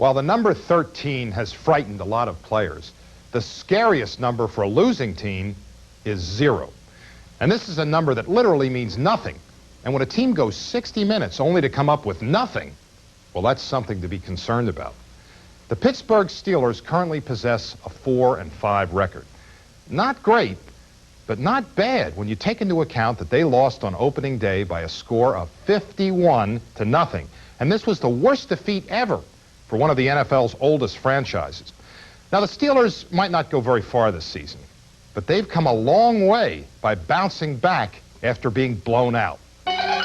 While the number 13 has frightened a lot of players, the scariest number for a losing team is 0. And this is a number that literally means nothing. And when a team goes 60 minutes only to come up with nothing, well, that's something to be concerned about. The Pittsburgh Steelers currently possess a 4-5 record. Not great, but not bad when you take into account that they lost on opening day by a score of 51-0. And this was the worst defeat ever for one of the NFL's oldest franchises. Now, the Steelers might not go very far this season, but they've come a long way by bouncing back after being blown out.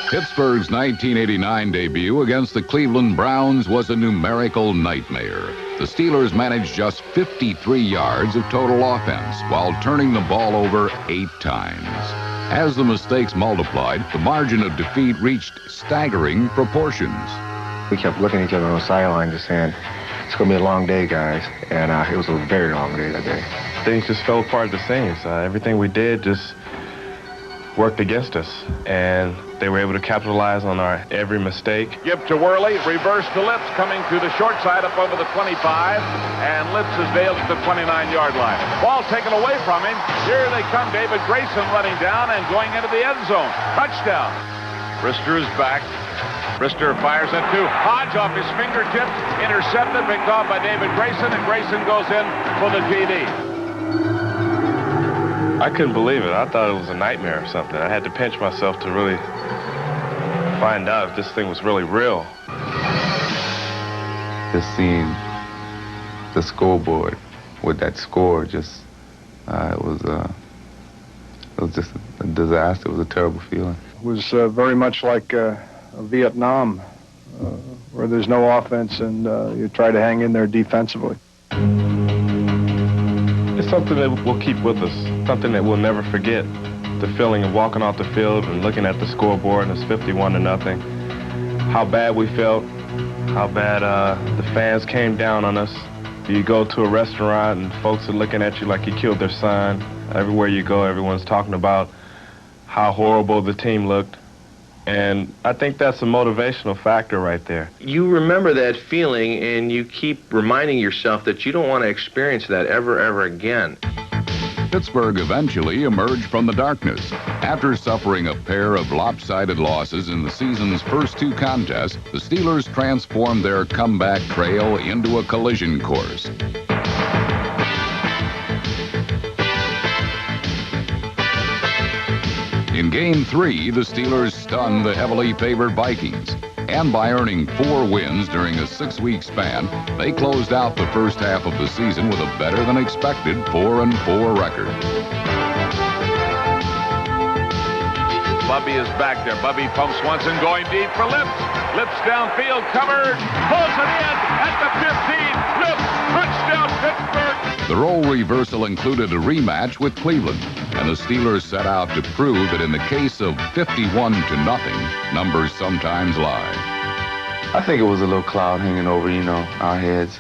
Pittsburgh's 1989 debut against the Cleveland Browns was a numerical nightmare. The Steelers managed just 53 yards of total offense while turning the ball over 8 times. As the mistakes multiplied, the margin of defeat reached staggering proportions. We kept looking at each other on the sideline just saying, it's going to be a long day, guys. And it was a very long day that day. Things just fell apart at the seams. Everything we did just worked against us. And they were able to capitalize on our every mistake. Give to Worley, reverse to Lips, coming to the short side up over the 25. And Lips is nailed at the 29-yard line. Ball taken away from him. Here they come. David Grayson running down and going into the end zone. Touchdown. Brister is back. Brister fires at 2. Hodge off his fingertips, intercepted, picked off by David Grayson, and Grayson goes in for the TD. I couldn't believe it. I thought it was a nightmare or something. I had to pinch myself to really find out if this thing was really real. Just seeing the scoreboard with that score, just it was just a disaster. It was a terrible feeling. It was very much like Vietnam, where there's no offense and you try to hang in there defensively. It's something that will keep with us, something that we'll never forget. The feeling of walking off the field and looking at the scoreboard and it's 51-0. How bad we felt, how bad the fans came down on us. You go to a restaurant and folks are looking at you like you killed their son. Everywhere you go, everyone's talking about how horrible the team looked. And I think that's a motivational factor right there. You remember that feeling and you keep reminding yourself that you don't want to experience that ever again. Pittsburgh eventually emerged from the darkness. After suffering a pair of lopsided losses in the season's first 2 contests, the Steelers transformed their comeback trail into a collision course. In Game 3, the Steelers stunned the heavily favored Vikings. And by earning 4 wins during a 6-week span, they closed out the first half of the season with a better-than-expected 4-4 record. Bubby is back there. Bubby pumps once and going deep for Lips. Lips downfield, covered, pulls it in at the 15. Lips, touchdown, Pittsburgh. The role reversal included a rematch with Cleveland, and the Steelers set out to prove that in the case of 51-0, numbers sometimes lie. I think it was a little cloud hanging over, our heads,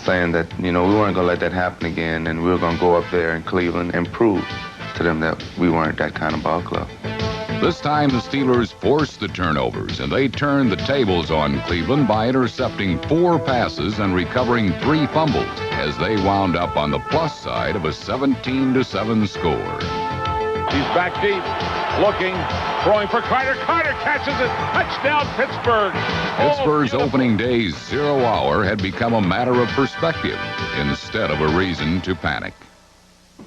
saying that, we weren't going to let that happen again, and we were going to go up there in Cleveland and prove to them that we weren't that kind of ball club. This time, the Steelers forced the turnovers, and they turned the tables on Cleveland by intercepting 4 passes and recovering 3 fumbles as they wound up on the plus side of a 17-7 score. He's back deep, looking, throwing for Carter. Carter catches it. Touchdown, Pittsburgh. Pittsburgh's opening day's 0 hour had become a matter of perspective instead of a reason to panic.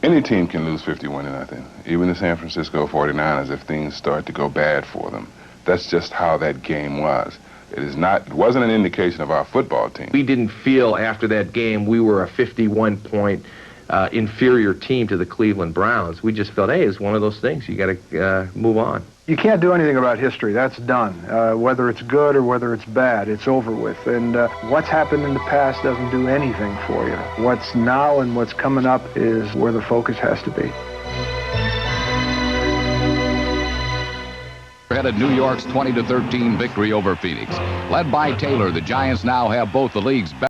Any team can lose 51-0, even the San Francisco 49ers, if things start to go bad for them. That's just how that game was. It wasn't an indication of our football team. We didn't feel after that game we were a 51-point inferior team to the Cleveland Browns. We just felt, hey, it's one of those things. You got to move on. You can't do anything about history. That's done. Whether it's good or whether it's bad, it's over with. And what's happened in the past doesn't do anything for you. What's now and what's coming up is where the focus has to be. Headed New York's 20-13 victory over Phoenix. Led by Taylor, the Giants now have both the league's best